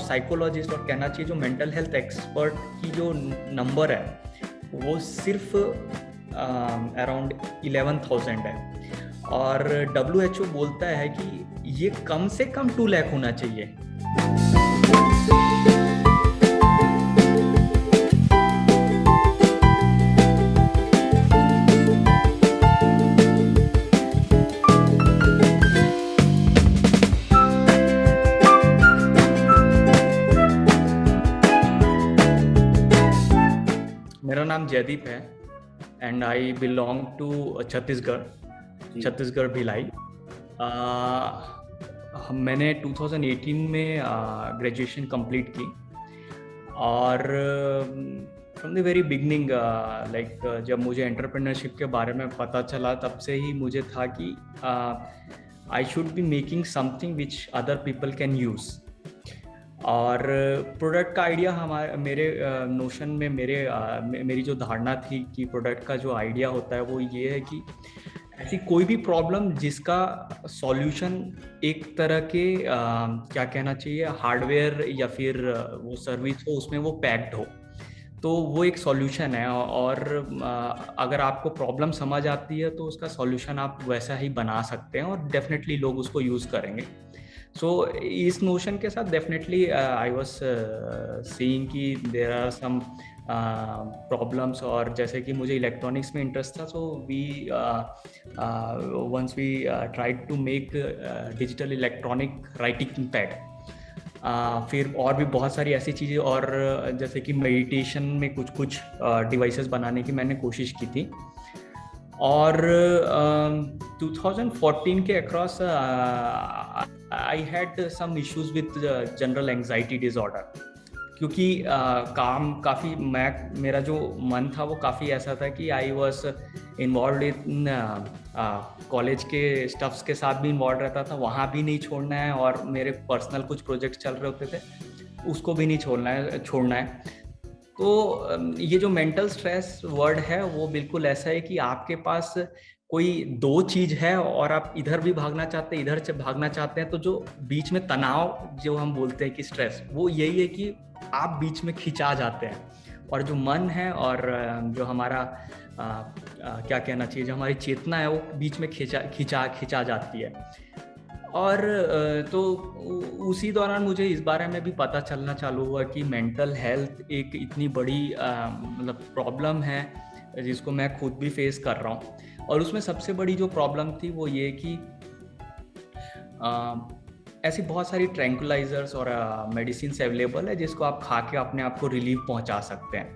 Of psychologist, और कहना चाहिए जो मेंटल हेल्थ एक्सपर्ट की जो नंबर है वो सिर्फ अराउंड 11,000 है, और WHO बोलता है कि ये कम से कम 2 लाख होना चाहिए। मेरा नाम जयदीप है and I belong to Chhattisgarh Bhilai. मैंने 2018 में ग्रेजुएशन कंप्लीट की, और फ्रॉम द वेरी बिगनिंग जब मुझे एंटरप्रेन्योरशिप के बारे में पता चला तब से ही मुझे था कि I should be making something which other people can use. और प्रोडक्ट का आइडिया मेरे नोशन में मेरी जो धारणा थी कि प्रोडक्ट का जो आइडिया होता है वो ये है कि ऐसी कोई भी प्रॉब्लम जिसका सॉल्यूशन एक तरह के क्या कहना चाहिए हार्डवेयर या फिर वो सर्विस हो, उसमें वो पैक्ड हो, तो वो एक सॉल्यूशन है। और अगर आपको प्रॉब्लम समझ आती है तो उसका सॉल्यूशन आप वैसा ही बना सकते हैं, और डेफिनेटली लोग उसको यूज़ करेंगे। सो इस नोशन के साथ डेफिनेटली आई वाज सीइंग कि देयर आर सम प्रॉब्लम्स, और जैसे कि मुझे इलेक्ट्रॉनिक्स में इंटरेस्ट था, so once we tried to make digital electronic writing pad. फिर और भी बहुत सारी ऐसी चीज़ें, और जैसे कि मेडिटेशन में कुछ डिवाइसेस बनाने की मैंने कोशिश की थी। और 2014 के across I had some issues with general anxiety disorder, क्योंकि काम काफ़ी मेरा जो मन था वो काफ़ी ऐसा था कि I was involve in college के स्टफ्स के साथ भी इन्वॉल्व रहता था, वहाँ भी नहीं छोड़ना है, और मेरे पर्सनल कुछ प्रोजेक्ट्स चल रहे होते थे उसको भी नहीं छोड़ना है। तो ये जो मेंटल स्ट्रेस वर्ड है वो बिल्कुल ऐसा है कि आपके पास कोई 2 चीज़ है और आप इधर भी भागना चाहते हैं, इधर से भागना चाहते हैं, तो जो बीच में तनाव जो हम बोलते हैं कि स्ट्रेस, वो यही है कि आप बीच में खिंचा जाते हैं, और जो मन है और जो हमारा क्या कहना चाहिए जो हमारी चेतना है वो बीच में खिंचा जाती है। और तो उसी दौरान मुझे इस बारे में भी पता चलना चालू हुआ कि मेंटल हेल्थ एक इतनी बड़ी मतलब प्रॉब्लम है जिसको मैं खुद भी फेस कर रहा हूँ। और उसमें सबसे बड़ी जो प्रॉब्लम थी वो ये कि ऐसी बहुत सारी ट्रैंकुलाइजर्स और मेडिसिन अवेलेबल है जिसको आप खा के अपने आप को रिलीफ पहुंचा सकते हैं,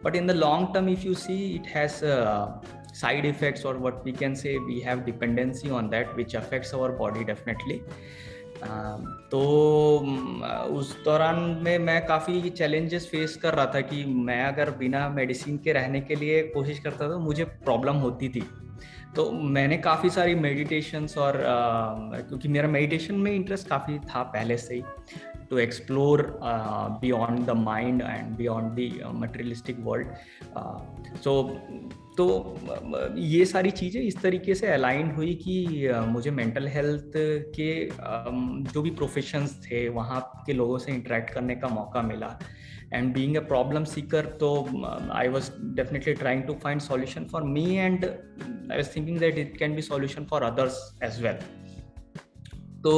but in the long term if you see it has side effects, or what we can say we have dependency on that which affects our body definitely. तो उस दौरान में मैं काफ़ी चैलेंजेस फेस कर रहा था कि मैं अगर बिना मेडिसिन के रहने के लिए कोशिश करता था मुझे प्रॉब्लम होती थी। तो मैंने काफ़ी सारी मेडिटेशंस, और क्योंकि मेरा मेडिटेशन में इंटरेस्ट काफ़ी था पहले से ही, to explore beyond the mind and beyond the materialistic world. तो ये सारी चीज़ें इस तरीके से अलाइन हुई कि मुझे मेंटल हेल्थ के जो भी प्रोफेशंस थे वहाँ के लोगों से इंटरेक्ट करने का मौका मिला, and being a problem seeker, तो I was definitely trying to find solution for me, and I was thinking that it can be solution for others as well. तो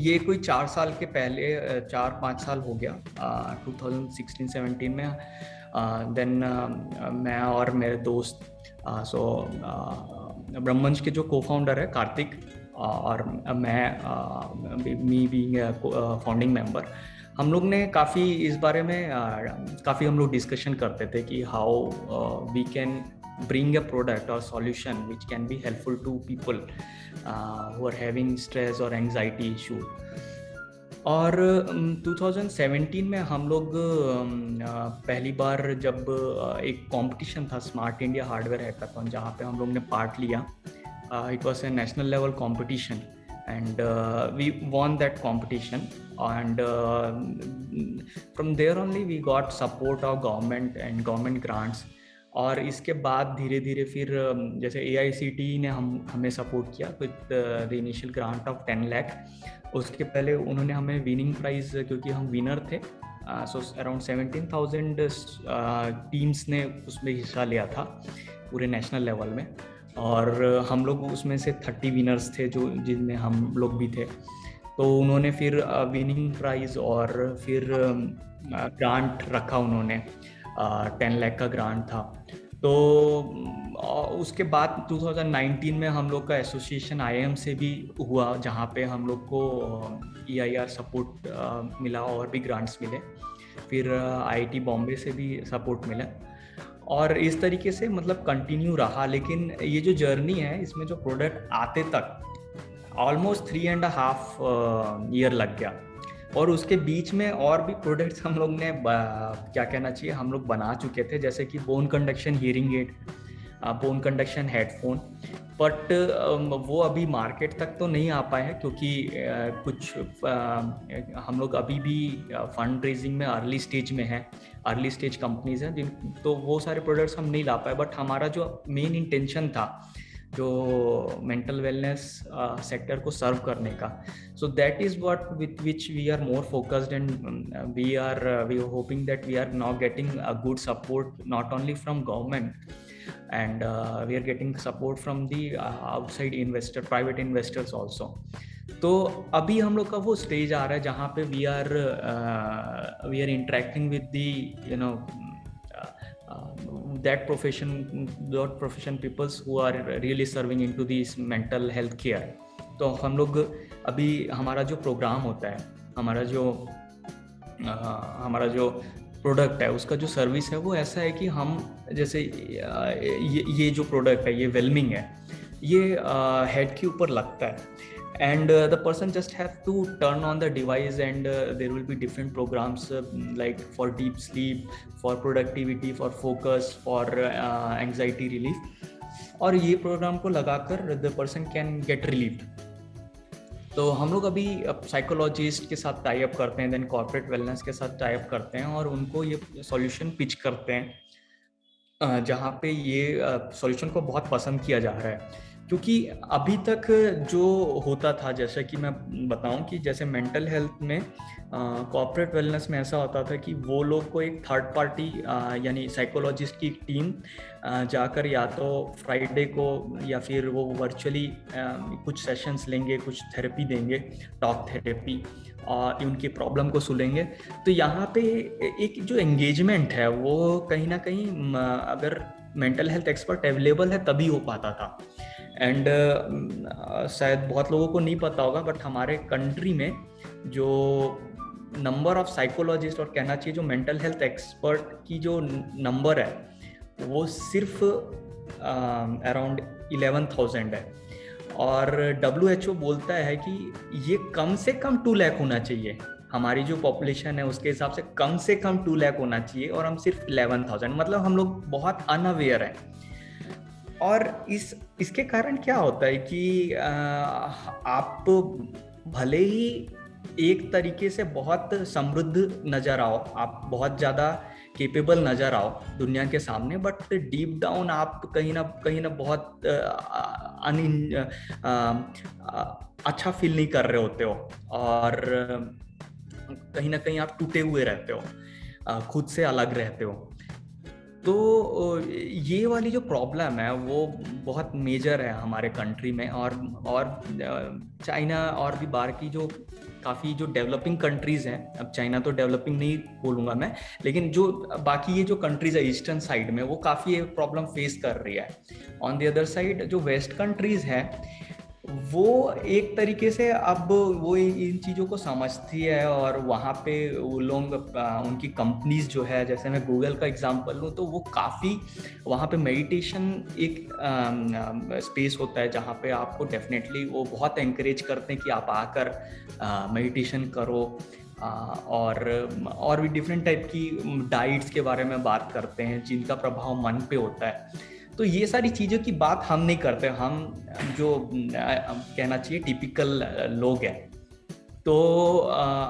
ये कोई 4 साल के पहले 4-5 साल हो गया, 2016-17 में। देन मैं और मेरे दोस्त ब्रह्मंश के जो को-फाउंडर है कार्तिक, और मैं मी बीइंग फाउंडिंग मेंबर, हम लोग ने काफ़ी इस बारे में काफ़ी हम लोग डिस्कशन करते थे कि how we can bring a product or solution which can be helpful to people who are having stress or anxiety issue. और 2017 में हम लोग पहली बार जब एक कंपटीशन था स्मार्ट इंडिया हार्डवेयर हैकाथॉन, जहाँ पे हम लोग ने पार्ट लिया, it was a national level competition, and we won that competition, and from there only we got support of government and government grants और इसके बाद धीरे धीरे फिर जैसे AICTE ने हमें सपोर्ट किया with the initial grant of 10 lakh. उसके पहले उन्होंने हमें विनिंग प्राइज, क्योंकि हम विनर थे, सो अराउंड 17,000 टीम्स ने उसमें हिस्सा लिया था पूरे नेशनल लेवल में, और हम लोग उसमें से 30 विनर्स थे जो जिनमें हम लोग भी थे। तो उन्होंने फिर विनिंग प्राइज और फिर ग्रांट रखा उन्होंने, 10 लाख का ग्रांट था। तो उसके बाद 2019 में हम लोग का एसोसिएशन IIM से भी हुआ, जहाँ पे हम लोग को EIR सपोर्ट मिला और भी ग्रांट्स मिले। फिर IIT बॉम्बे से भी सपोर्ट मिला, और इस तरीके से मतलब कंटिन्यू रहा। लेकिन ये जो जर्नी है, इसमें जो प्रोडक्ट आते तक ऑलमोस्ट 3.5 ईयर लग गया, और उसके बीच में और भी प्रोडक्ट्स हम लोग ने क्या कहना चाहिए हम लोग बना चुके थे, जैसे कि bone conduction hearing aid, bone conduction headphone. But वो अभी मार्केट तक तो नहीं आ पाए हैं, क्योंकि कुछ हम लोग अभी भी फंड रेजिंग में अर्ली स्टेज में है, अर्ली स्टेज कंपनीज हैं तो वो सारे प्रोडक्ट्स हम नहीं ला पाए। बट हमारा जो मेन इंटेंशन था जो मेंटल वेलनेस सेक्टर को सर्व करने का, so that is what with which we are more focused, and we are hoping that we are now getting a good support not only from government, and we are getting support from the outside investor, private investors also. तो अभी हम लोग का वो stage आ रहा है जहाँ पे we are interacting with the that profession peoples who are really serving into this mental health care. तो हम लोग अभी हमारा जो प्रोग्राम होता है, हमारा जो प्रोडक्ट है, उसका जो सर्विस है वो ऐसा है कि हम जैसे ये जो प्रोडक्ट है, ये वेलमिंग है, ये हेड के ऊपर लगता है, and the person just have to turn on the device, and there will be different programs like for deep sleep, for productivity, for focus, for anxiety relief, और ये प्रोग्राम को लगाकर the person can get relieved. तो हम लोग अभी psychologist के साथ टाई अप करते हैं, देन कॉर्पोरेट वेलनेस के साथ टाई अप करते हैं, और उनको ये सॉल्यूशन पिच करते हैं, जहाँ पे ये सॉल्यूशन को बहुत पसंद किया जा रहा है। क्योंकि अभी तक जो होता था, जैसे कि मैं बताऊं कि जैसे मेंटल हेल्थ में कॉर्पोरेट वेलनेस में ऐसा होता था कि वो लोग को एक थर्ड पार्टी यानी साइकोलॉजिस्ट की टीम जाकर या तो फ्राइडे को या फिर वो वर्चुअली कुछ सेशंस लेंगे, कुछ थेरेपी देंगे, टॉक थेरेपी, और उनकी प्रॉब्लम को सुनेंगे। तो यहाँ पे एक जो एंगेजमेंट है वो कहीं ना कहीं अगर मेंटल हेल्थ एक्सपर्ट अवेलेबल है तभी हो पाता था। एंड शायद बहुत लोगों को नहीं पता होगा, बट हमारे कंट्री में जो नंबर ऑफ साइकोलॉजिस्ट, और कहना चाहिए जो मेंटल हेल्थ एक्सपर्ट की जो नंबर है वो सिर्फ अराउंड 11,000 है, और WHO बोलता है कि ये कम से कम 2 लाख होना चाहिए। हमारी जो पॉपुलेशन है उसके हिसाब से कम 2 लाख होना चाहिए, और हम सिर्फ 11,000, मतलब हम लोग बहुत अनअवेयर हैं। और इसके कारण क्या होता है कि आप भले ही एक तरीके से बहुत समृद्ध नजर आओ, आप बहुत ज़्यादा केपेबल नजर आओ दुनिया के सामने, बट डीप डाउन आप कहीं ना बहुत अच्छा फील नहीं कर रहे होते हो, और कहीं ना कहीं आप टूटे हुए रहते हो, खुद से अलग रहते हो। तो ये वाली जो प्रॉब्लम है वो बहुत मेजर है हमारे कंट्री में, और चाइना और भी बाहर की जो काफ़ी जो डेवलपिंग कंट्रीज़ हैं, अब चाइना तो डेवलपिंग नहीं बोलूँगा मैं, लेकिन जो बाकी ये जो कंट्रीज़ है ईस्टर्न साइड में, वो काफ़ी ये प्रॉब्लम फेस कर रही है। ऑन द अदर साइड जो वेस्ट कंट्रीज़ हैं वो एक तरीके से अब वो इन चीज़ों को समझती है, और वहाँ पे वो लोग उनकी कंपनीज जो है, जैसे मैं गूगल का एग्जांपल लूँ तो वो काफ़ी वहाँ पे मेडिटेशन एक स्पेस होता है जहाँ पे आपको डेफिनेटली वो बहुत एनकरेज करते हैं कि आप आकर मेडिटेशन करो, और भी डिफरेंट टाइप की डाइट्स के बारे में बात करते हैं जिनका प्रभाव मन पे होता है। तो ये सारी चीज़ों की बात हम नहीं करते, हम जो कहना चाहिए टिपिकल लोग हैं। तो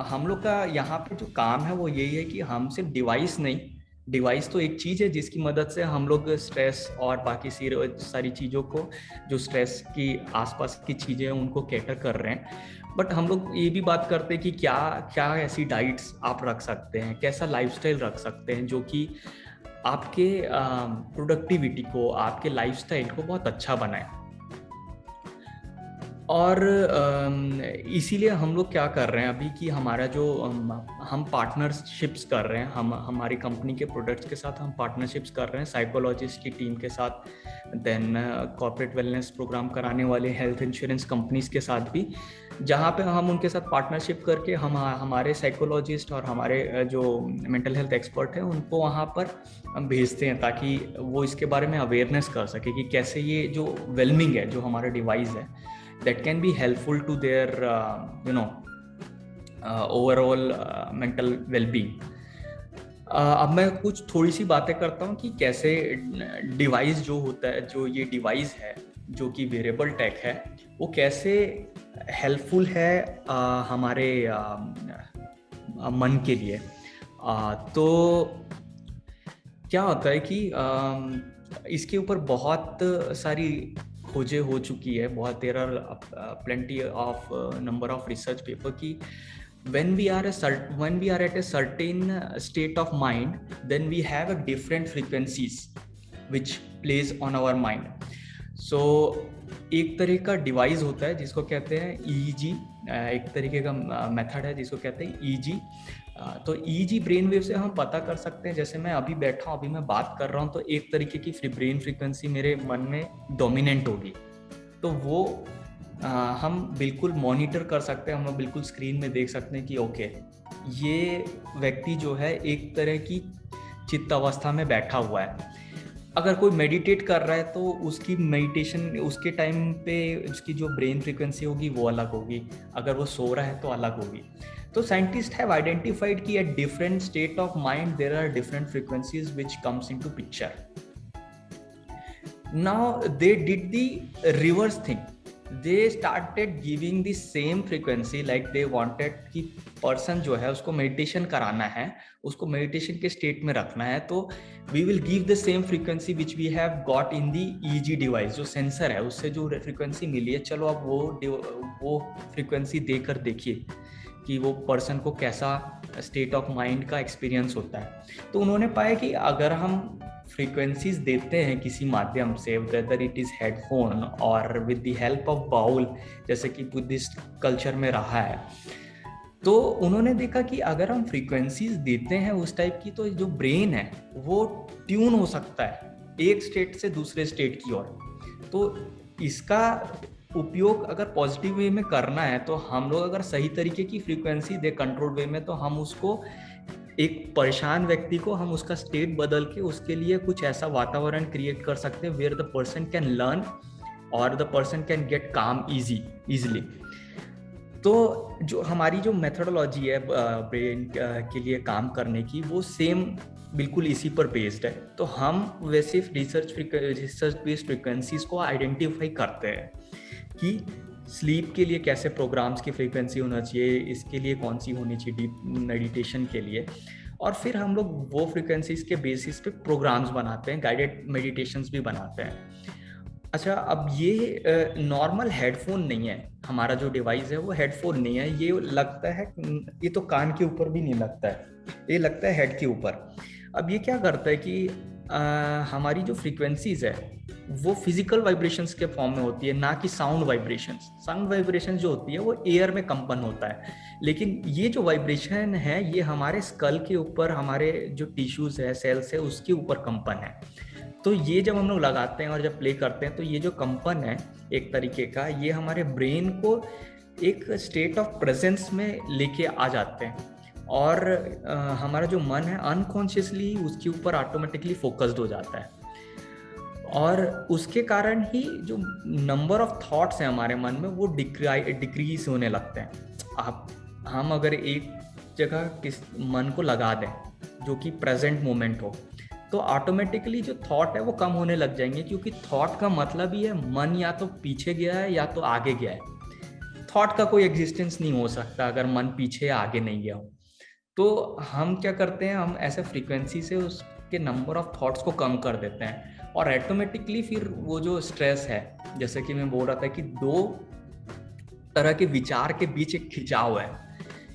हम लोग का यहाँ पे जो काम है वो यही है कि हम सिर्फ डिवाइस नहीं, डिवाइस तो एक चीज़ है जिसकी मदद से हम लोग स्ट्रेस और बाकी सारी चीज़ों को, जो स्ट्रेस की आसपास की चीज़ें हैं उनको कैटर कर रहे हैं। बट हम लोग ये भी बात करते हैं कि क्या क्या ऐसी डाइट्स आप रख सकते हैं, कैसा लाइफस्टाइल रख सकते हैं जो कि आपके प्रोडक्टिविटी को, आपके लाइफस्टाइल को बहुत अच्छा बनाए। और इसीलिए हम लोग क्या कर रहे हैं अभी कि हमारा जो हम पार्टनरशिप्स कर रहे हैं, हम हमारी कंपनी के प्रोडक्ट्स के साथ हम पार्टनरशिप्स कर रहे हैं साइकोलॉजिस्ट की टीम के साथ, देन कॉर्पोरेट वेलनेस प्रोग्राम कराने वाले हेल्थ इंश्योरेंस कंपनीज के साथ भी, जहाँ पे हम उनके साथ पार्टनरशिप करके हम हमारे साइकोलॉजिस्ट और हमारे जो मेंटल हेल्थ एक्सपर्ट हैं उनको वहाँ पर हम भेजते हैं ताकि वो इसके बारे में अवेयरनेस कर सके कि कैसे ये जो वेलमिंग है, जो हमारा डिवाइस है, that can be helpful to their overall mental well-being. अब मैं कुछ थोड़ी सी बातें करता हूँ कि कैसे डिवाइस जो होता है, जो ये डिवाइस है जो कि वेरेबल टेक है, वो कैसे हेल्पफुल है हमारे मन के लिए। तो क्या होता है कि इसके ऊपर बहुत सारी खोजें हो चुकी है, बहुत देर are plenty of number of research paper की when we are at a certain state of mind, then we have a different frequencies which plays on our mind. So एक तरह का डिवाइस होता है जिसको कहते हैं EEG, एक तरीके का मेथड है जिसको कहते हैं EEG। तो EEG ब्रेन वेव से हम पता कर सकते हैं, जैसे मैं अभी बैठा हूँ, अभी मैं बात कर रहा हूँ, तो एक तरीके की ब्रेन फ्रीक्वेंसी मेरे मन में डोमिनेंट होगी, तो वो हम बिल्कुल मॉनिटर कर सकते हैं, हम लोग बिल्कुल स्क्रीन में देख सकते हैं कि ओके ये व्यक्ति जो है एक तरह की चित्त अवस्था में बैठा हुआ है। अगर कोई मेडिटेट कर रहा है तो उसकी मेडिटेशन उसके टाइम पे उसकी जो ब्रेन फ्रीक्वेंसी होगी वो अलग होगी, अगर वो सो रहा है तो अलग होगी। तो साइंटिस्ट हैव आइडेंटिफाइड कि at different state of mind there are different frequencies which comes into picture. Now they did the reverse thing, they started giving the same frequency, like they wanted कि person जो है उसको meditation कराना है, उसको meditation के state में रखना है, तो we will give the same frequency which we have got in the EEG device, जो सेंसर है उससे जो फ्रीक्वेंसी मिली है, चलो अब वो फ्रीक्वेंसी देकर देखिए कि वो पर्सन को कैसा स्टेट ऑफ माइंड का एक्सपीरियंस होता है। तो उन्होंने पाया कि अगर हम फ्रीक्वेंसीज देते हैं किसी माध्यम से, वेदर इट इज़ हेडफोन और with the help of bowl, जैसे कि बुद्धिस्ट कल्चर में रहा है, तो उन्होंने देखा कि अगर हम फ्रीक्वेंसीज देते हैं उस टाइप की, तो जो ब्रेन है वो ट्यून हो सकता है एक स्टेट से दूसरे स्टेट की ओर। तो इसका उपयोग अगर पॉजिटिव वे में करना है तो हम लोग अगर सही तरीके की फ्रीक्वेंसी दे कंट्रोल वे में, तो हम उसको एक परेशान व्यक्ति को हम उसका स्टेट बदल के उसके लिए कुछ ऐसा वातावरण क्रिएट कर सकते हैं where the person can learn और the person can get calm easily. तो जो हमारी जो मेथोडोलॉजी है ब्रेन के लिए काम करने की, वो सेम बिल्कुल इसी पर बेस्ड है। तो हम वैसे रिसर्च बेस्ड फ्रीक्वेंसीज को आइडेंटिफाई करते हैं कि स्लीप के लिए कैसे प्रोग्राम्स की फ्रीक्वेंसी होना चाहिए, इसके लिए कौन सी होनी चाहिए डीप मेडिटेशन के लिए, और फिर हम लोग वो फ्रीक्वेंसीज के बेसिस पे प्रोग्राम्स बनाते हैं, गाइडेड मेडिटेशंस भी बनाते हैं। अच्छा, अब ये नॉर्मल हेडफोन नहीं है, हमारा जो डिवाइस है वो हेडफोन नहीं है, ये लगता है, ये तो कान के ऊपर भी नहीं लगता है, ये लगता है हेड के ऊपर। अब ये क्या करता है कि हमारी जो फ्रीक्वेंसीज है वो फिजिकल वाइब्रेशंस के फॉर्म में होती है, ना कि साउंड वाइब्रेशंस। साउंड वाइब्रेशन जो होती है वो एयर में कंपन होता है, लेकिन ये जो वाइब्रेशन है ये हमारे स्कल के ऊपर, हमारे जो टिश्यूज है, सेल्स है, उसके ऊपर कंपन है। तो ये जब हम लोग लगाते हैं और जब प्ले करते हैं, तो ये जो कंपन है एक तरीके का, ये हमारे ब्रेन को एक स्टेट ऑफ प्रेजेंस में लेके आ जाते हैं, और हमारा जो मन है अनकॉन्शियसली उसके ऊपर ऑटोमेटिकली फोकस्ड हो जाता है, और उसके कारण ही जो नंबर ऑफ थॉट्स हैं हमारे मन में वो डिक्रीज होने लगते हैं। हम अगर एक जगह किस मन को लगा दें जो कि प्रेजेंट मोमेंट हो, तो ऑटोमेटिकली जो थॉट है वो कम होने लग जाएंगे, क्योंकि थॉट का मतलब ही है मन या तो पीछे गया है या तो आगे गया है। थॉट का कोई एग्जिस्टेंस नहीं हो सकता अगर मन पीछे या आगे नहीं गया हो। तो हम क्या करते हैं, हम ऐसे फ्रीक्वेंसी से उसके नंबर ऑफ थॉट्स को कम कर देते हैं और ऑटोमेटिकली फिर वो जो स्ट्रेस है, जैसे कि मैं बोल रहा था कि दो तरह के विचार के बीच एक खिंचाव है,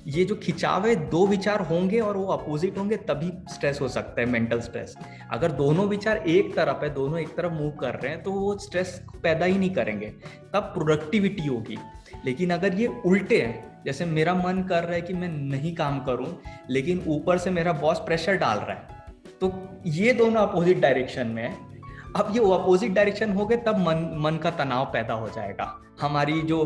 ये जो खिंचाव है, दो विचार होंगे और वो अपोजिट होंगे तभी स्ट्रेस हो सकता है, मेंटल स्ट्रेस। अगर दोनों विचार एक तरफ है, दोनों एक तरफ मूव कर रहे हैं, तो वो स्ट्रेस पैदा ही नहीं करेंगे, तब प्रोडक्टिविटी होगी। लेकिन अगर ये उल्टे हैं, जैसे मेरा मन कर रहा है कि मैं नहीं काम करूं, लेकिन ऊपर से मेरा बॉस प्रेशर डाल रहा है, तो ये दोनों अपोजिट डायरेक्शन में है। अब ये अपोजिट डायरेक्शन हो गए, तब मन का तनाव पैदा हो जाएगा, हमारी जो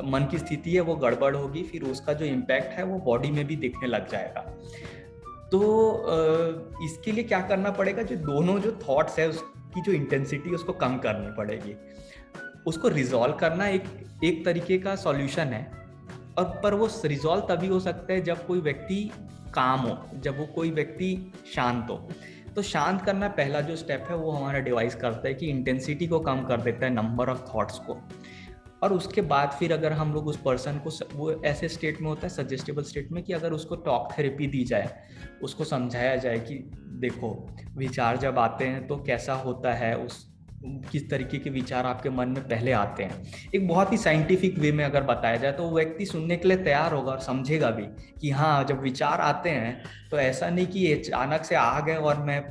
मन की स्थिति है वो गड़बड़ होगी, फिर उसका जो इम्पैक्ट है वो बॉडी में भी दिखने लग जाएगा। तो इसके लिए क्या करना पड़ेगा, जो दोनों जो थॉट्स है उसकी जो इंटेंसिटी उसको कम करनी पड़ेगी, उसको रिजॉल्व करना एक तरीके का सॉल्यूशन है। और पर वो रिजॉल्व तभी हो सकता है जब कोई व्यक्ति काम हो, जब वो कोई व्यक्ति शांत हो। तो शांत करना पहला जो स्टेप है वो हमारा डिवाइस करता है कि इंटेंसिटी को कम कर देता है, नंबर ऑफ थॉट्स को। और उसके बाद फिर अगर हम लोग उस पर्सन को, वो ऐसे स्टेट में होता है, सजेस्टेबल स्टेट में, कि अगर उसको टॉक थेरेपी दी जाए, उसको समझाया जाए कि देखो विचार जब आते हैं तो कैसा होता है, उस किस तरीके के विचार आपके मन में पहले आते हैं, एक बहुत ही साइंटिफिक वे में अगर बताया जाए, तो वो व्यक्ति सुनने के लिए तैयार होगा और समझेगा भी कि हाँ, जब विचार आते हैं तो ऐसा नहीं कि अचानक से आ गए और मैं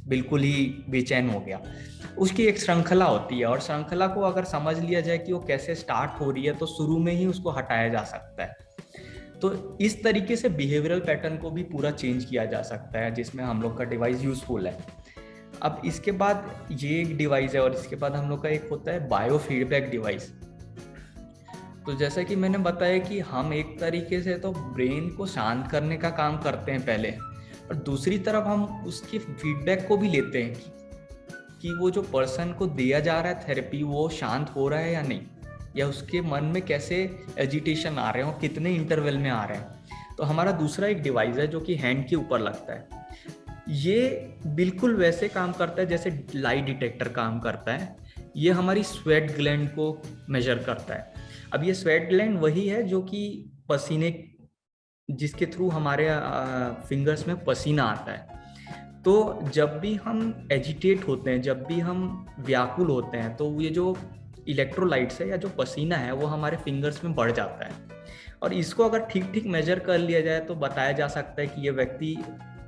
बिल्कुल ही बेचैन हो गया। उसकी एक श्रृंखला होती है, और श्रृंखला को अगर समझ लिया जाए कि वो कैसे स्टार्ट हो रही है, तो शुरू में ही उसको हटाया जा सकता है। तो इस तरीके से बिहेवियरल पैटर्न को भी पूरा चेंज किया जा सकता है, जिसमें हम लोग का डिवाइस यूजफुल है। अब इसके बाद ये एक डिवाइस है, और इसके बाद हम लोग का एक होता है बायो फीडबैक डिवाइस। तो जैसा कि मैंने बताया कि हम एक तरीके से तो ब्रेन को शांत करने का काम करते हैं पहले, और दूसरी तरफ हम उसकी फीडबैक को भी लेते हैं कि वो जो पर्सन को दिया जा रहा है थेरेपी, वो शांत हो रहा है या नहीं, या उसके मन में कैसे एजिटेशन आ रहे हैं, कितने इंटरवल में आ रहे हैं। तो हमारा दूसरा एक डिवाइस है जो कि हैंड के ऊपर लगता है। ये बिल्कुल वैसे काम करता है जैसे लाई डिटेक्टर काम करता है। ये हमारी स्वेट ग्लैंड को मेजर करता है। अब ये स्वेट ग्लैंड वही है जो कि पसीने, जिसके थ्रू हमारे फिंगर्स में पसीना आता है। तो जब भी हम एजिटेट होते हैं, जब भी हम व्याकुल होते हैं, तो ये जो इलेक्ट्रोलाइट्स है या जो पसीना है वो हमारे फिंगर्स में बढ़ जाता है। और इसको अगर ठीक ठीक मेजर कर लिया जाए तो बताया जा सकता है कि ये व्यक्ति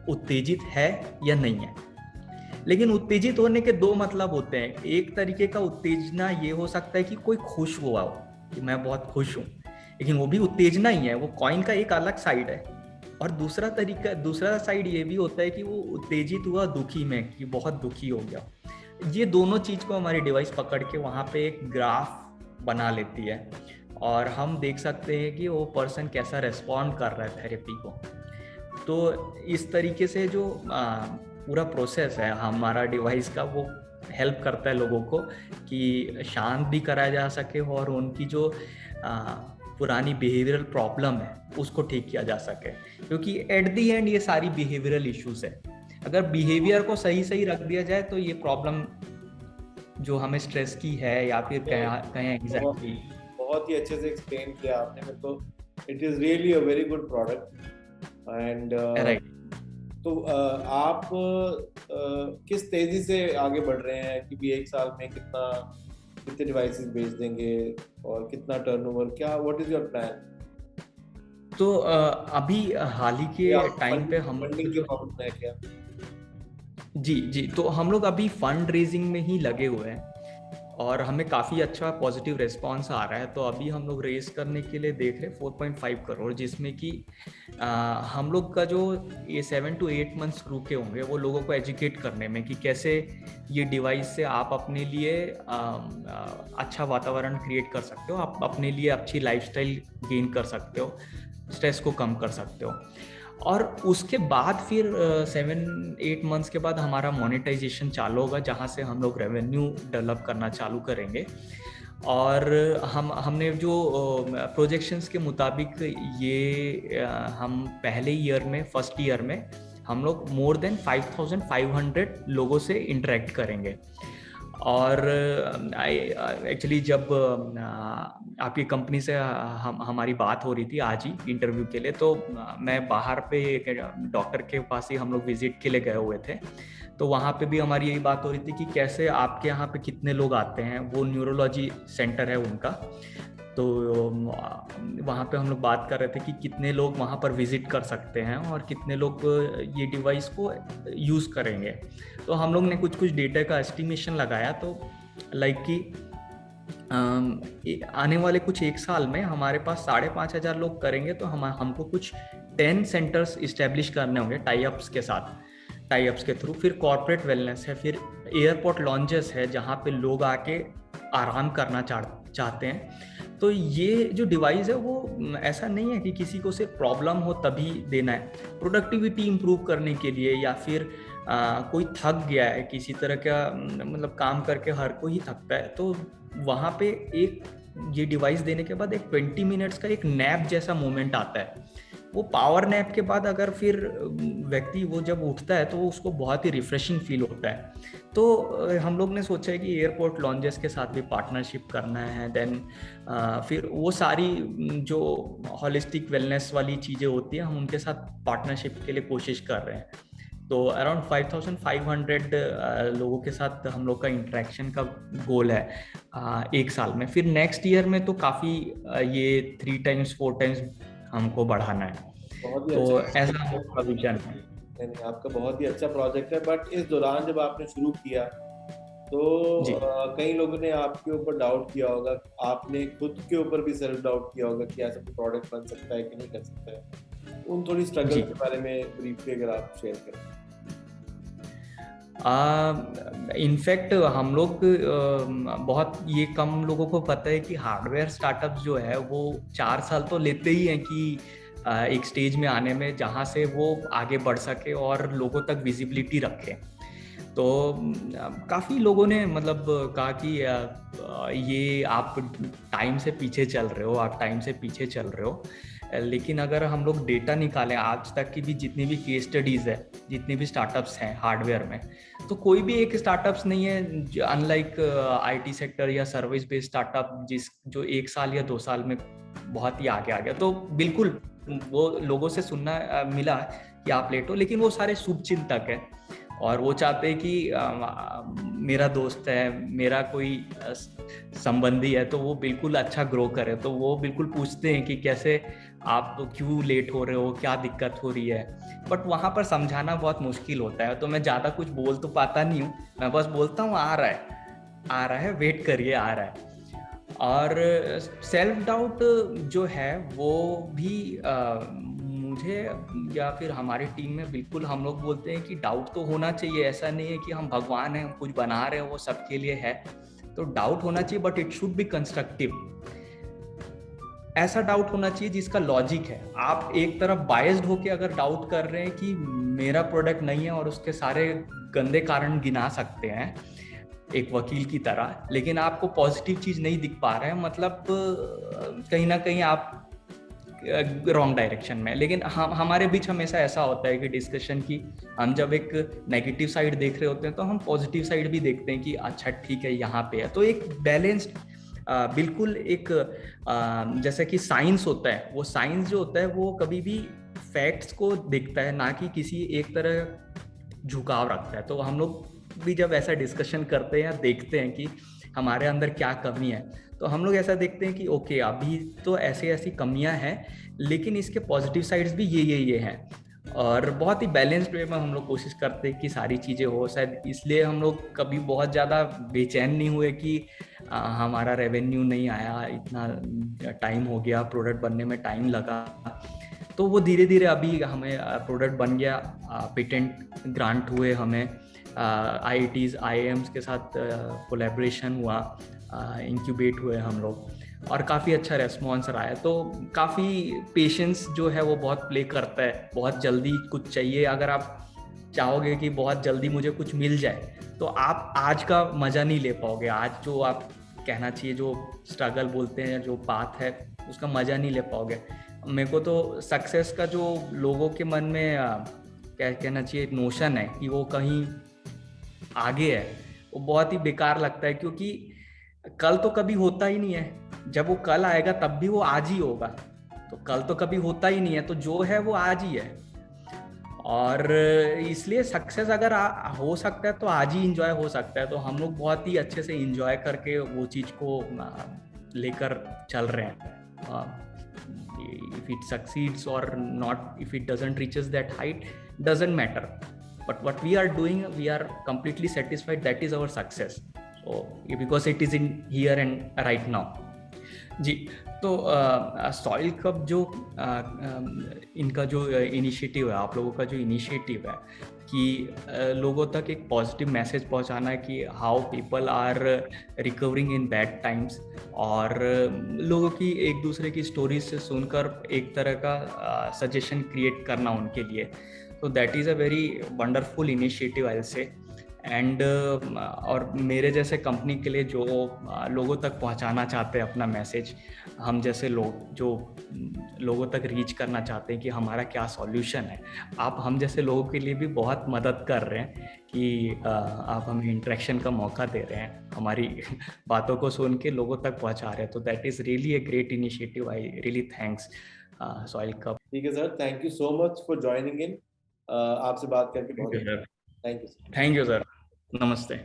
उत्तेजित है या नहीं है। लेकिन उत्तेजित होने के दो मतलब होते हैं। एक तरीके का उत्तेजना ये हो सकता है कि कोई खुश हुआ हो, कि मैं बहुत खुश हूँ, लेकिन वो भी उत्तेजना ही है, वो कॉइन का एक अलग साइड है। और दूसरा साइड ये भी होता है कि वो उत्तेजित हुआ दुखी में, कि बहुत दुखी हो गया। ये दोनों चीज को हमारी डिवाइस पकड़ के वहाँ पे एक ग्राफ बना लेती है, और हम देख सकते हैं कि वो पर्सन कैसा रेस्पॉन्ड कर रहा है थेरेपी को। तो इस तरीके से जो पूरा प्रोसेस है हमारा डिवाइस का, वो हेल्प करता है लोगों को कि शांत भी कराया जा सके, और उनकी जो पुरानी बिहेवियरल प्रॉब्लम है उसको ठीक किया जा सके। क्योंकि एट दी एंड ये सारी बिहेवियरल इश्यूज है। अगर बिहेवियर को सही रख दिया जाए तो ये प्रॉब्लम जो हमें स्ट्रेस की है या फिर कहें एंग्जाइटी, बहुत ही अच्छे से एक्सप्लेन किया आपने। मेरे को it is really a very good product. And तो आप किस तेजी से आगे बढ़ रहे हैं कि एक साल में कितने डिवाइसेस बेच देंगे और कितना टर्नओवर, क्या व्हाट इज योर प्लान? तो अभी हाल ही के टाइम पे हम फंडिंग के मामले में क्या? जी, तो हम लोग अभी फंड रेजिंग में ही लगे हुए हैं, और हमें काफ़ी अच्छा पॉजिटिव रिस्पांस आ रहा है। तो अभी हम लोग रेस करने के लिए देख रहे हैं 4.5 करोड़, जिसमें कि हम लोग का जो ये 7 to 8 मंथ्स रुके होंगे वो लोगों को एजुकेट करने में कि कैसे ये डिवाइस से आप अपने लिए अच्छा वातावरण क्रिएट कर सकते हो, आप अपने लिए अच्छी लाइफस्टाइल गेन कर सकते हो, स्ट्रेस को कम कर सकते हो। और उसके बाद फिर 7-8 मंथ्स के बाद हमारा मोनेटाइजेशन चालू होगा, जहाँ से हम लोग रेवेन्यू डेवलप करना चालू करेंगे। और हमने जो प्रोजेक्शंस के मुताबिक ये हम पहले ईयर में, फर्स्ट ईयर में हम लोग मोर देन 5,500 लोगों से इंटरेक्ट करेंगे। और एक्चुअली जब आपकी कंपनी से हमारी बात हो रही थी आज ही इंटरव्यू के लिए, तो मैं बाहर पे एक डॉक्टर के पास ही हम लोग विजिट के लिए गए हुए थे, तो वहाँ पे भी हमारी यही बात हो रही थी कि कैसे आपके यहाँ पे कितने लोग आते हैं, वो न्यूरोलॉजी सेंटर है उनका, तो वहाँ पे हम लोग बात कर रहे थे कि कितने लोग वहाँ पर विजिट कर सकते हैं और कितने लोग ये डिवाइस को यूज़ करेंगे। तो हम लोग ने कुछ डेटा का एस्टिमेशन लगाया, तो लाइक कि आने वाले कुछ 1 साल में हमारे पास 5,500 लोग करेंगे, तो हमको कुछ 10 सेंटर्स इस्टेब्लिश करने होंगे टाई अप्स के साथ, टाई अप्स के थ्रू। फिर कॉर्पोरेट वेलनेस है, फिर एयरपोर्ट लॉन्जेस है जहाँ पे लोग आके आराम करना चाहते हैं। तो ये जो डिवाइस है वो ऐसा नहीं है कि किसी को सिर्फ प्रॉब्लम हो तभी देना है, प्रोडक्टिविटी इंप्रूव करने के लिए, या फिर कोई थक गया है किसी तरह का, मतलब काम करके हर कोई ही थकता है, तो वहाँ पे एक ये डिवाइस देने के बाद एक 20 मिनट्स का एक नैप जैसा मोमेंट आता है। वो पावर नैप के बाद अगर फिर व्यक्ति वो जब उठता है तो उसको बहुत ही रिफ्रेशिंग फील होता है। तो हम लोग ने सोचा है कि एयरपोर्ट लॉन्जेस के साथ भी पार्टनरशिप करना है, देन फिर वो सारी जो हॉलिस्टिक वेलनेस वाली चीज़ें होती हैं हम उनके साथ पार्टनरशिप के लिए कोशिश कर रहे हैं। तो अराउंड 5,500 लोगों के साथ हम लोग का इंटरेक्शन का गोल है 1 साल में। फिर नेक्स्ट ईयर में तो काफ़ी ये 3 टाइम्स 4 टाइम्स हमको बढ़ाना है। बहुत ही तो अच्छा ऐसा हमारा विजन है। आपका बहुत ही अच्छा प्रोजेक्ट है। बट इस दौरान जब आपने शुरू किया तो कई लोगों ने आपके ऊपर डाउट किया होगा, आपने खुद के ऊपर भी सेल्फ डाउट किया होगा कि ऐसा कोई प्रोडक्ट बन सकता है कि नहीं कर सकता है। उन थोड़ी स्ट्रगल के बारे में ब्रीफली अगर आप शेयर करें। इनफैक्ट हम लोग बहुत ये कम लोगों को पता है कि हार्डवेयर स्टार्टअप जो है वो 4 साल तो लेते ही हैं कि एक स्टेज में आने में जहाँ से वो आगे बढ़ सके और लोगों तक विजिबिलिटी रखे। तो काफ़ी लोगों ने मतलब कहा कि ये आप टाइम से पीछे चल रहे हो, आप टाइम से पीछे चल रहे हो। लेकिन अगर हम लोग डेटा निकालें आज तक की भी जितनी भी केस स्टडीज़ है, जितनी भी स्टार्टअप्स हैं हार्डवेयर में, तो कोई भी एक स्टार्टअप्स नहीं है अनलाइक आईटी सेक्टर या सर्विस बेस्ड स्टार्टअप जो 1 साल या 2 साल में बहुत ही आगे आ गया। तो बिल्कुल वो लोगों से सुनना मिला कि आप लेट हो, लेकिन वो सारे शुभचिंतक है और वो चाहते हैं कि मेरा दोस्त है, मेरा कोई संबंधी है तो वो बिल्कुल अच्छा ग्रो करे। तो वो बिल्कुल पूछते हैं कि कैसे आप तो क्यों लेट हो रहे हो, क्या दिक्कत हो रही है। बट वहाँ पर समझाना बहुत मुश्किल होता है, तो मैं ज़्यादा कुछ बोल तो पाता नहीं हूँ, मैं बस बोलता हूँ आ रहा है, वेट करिए, आ रहा है। और सेल्फ डाउट जो है वो भी मुझे या फिर हमारी टीम में बिल्कुल हम लोग बोलते हैं कि डाउट तो होना चाहिए। ऐसा नहीं है कि हम भगवान हैं, कुछ बना रहे हैं वो सबके लिए है, तो डाउट होना चाहिए, but it should be constructive. ऐसा डाउट होना चाहिए जिसका लॉजिक है। आप एक तरफ बायस्ड होके अगर डाउट कर रहे हैं कि मेरा प्रोडक्ट नहीं है और उसके सारे गंदे कारण गिना सकते हैं एक वकील की तरह, लेकिन आपको पॉजिटिव चीज नहीं दिख पा रहे हैं, मतलब कहीं ना कहीं आप रॉन्ग डायरेक्शन में। लेकिन हमारे बीच हमेशा ऐसा होता है कि डिस्कशन की हम जब एक नेगेटिव साइड देख रहे होते हैं तो हम पॉजिटिव साइड भी देखते हैं कि अच्छा ठीक है यहाँ पे है। तो एक बैलेंस्ड बिल्कुल एक जैसे कि साइंस होता है, वो साइंस जो होता है वो कभी भी फैक्ट्स को देखता है, ना कि किसी एक तरह झुकाव रखता है। तो हम लोग भी जब ऐसा डिस्कशन करते हैं या देखते हैं कि हमारे अंदर क्या कमी है, तो हम लोग ऐसा देखते हैं कि ओके अभी तो ऐसी कमियां हैं, लेकिन इसके पॉजिटिव साइड्स भी ये हैं। और बहुत ही बैलेंस्ड वे में हम लोग कोशिश करते हैं कि सारी चीज़ें हो। शायद इसलिए हम लोग कभी बहुत ज़्यादा बेचैन नहीं हुए कि हमारा रेवेन्यू नहीं आया, इतना टाइम हो गया, प्रोडक्ट बनने में टाइम लगा। तो वो धीरे धीरे अभी हमें प्रोडक्ट बन गया, पेटेंट ग्रांट हुए हमें, IITs IIMs के साथ कोलैबोरेशन हुआ, इंक्यूबेट हुए हम लोग और काफ़ी अच्छा रेस्पॉन्स रहा है। तो काफ़ी पेशेंस जो है वो बहुत प्ले करता है। बहुत जल्दी कुछ चाहिए, अगर आप चाहोगे कि बहुत जल्दी मुझे कुछ मिल जाए तो आप आज का मज़ा नहीं ले पाओगे। आज जो आप कहना चाहिए जो स्ट्रगल बोलते हैं, जो पाथ है, उसका मज़ा नहीं ले पाओगे। मेरे को तो सक्सेस का जो लोगों के मन में क्या कहना चाहिए नोशन है कि वो कहीं आगे है, वो बहुत ही बेकार लगता है, क्योंकि कल तो कभी होता ही नहीं है। जब वो कल आएगा तब भी वो आज ही होगा, तो कल तो कभी होता ही नहीं है, तो जो है वो आज ही है। और इसलिए सक्सेस अगर हो सकता है तो आज ही इंजॉय हो सकता है। तो हम लोग बहुत ही अच्छे से इंजॉय करके वो चीज को लेकर चल रहे हैं। if it succeeds or not, if it doesn't reaches that height, doesn't matter, but what we are doing, we are completely satisfied, that is our success. So because it is in here and right now जी। तो soil cup जो इनका जो initiative है, आप लोगों का जो initiative है कि लोगों तक एक पॉजिटिव मैसेज पहुंचाना है कि how people are recovering in bad times, और लोगों की एक दूसरे की स्टोरीज से सुनकर एक तरह का सजेशन क्रिएट करना उनके लिए। तो that is a very wonderful initiative I will say. And और मेरे जैसे कंपनी के लिए जो लोगों तक पहुंचाना चाहते हैं अपना मैसेज, हम जैसे लोग जो लोगों तक रीच करना चाहते हैं कि हमारा क्या सॉल्यूशन है, आप हम जैसे लोगों के लिए भी बहुत मदद कर रहे हैं कि आप हमें इंटरेक्शन का मौका दे रहे हैं, हमारी बातों को सुन के लोगों तक पहुंचा रहे हैं। तो that is really a great initiative, I really thanks soil cup. ठीक है sir, thank you so much for joining in. आपसे बात करके बहुत thank you sir. Thank you sir. Thank you sir. नमस्ते।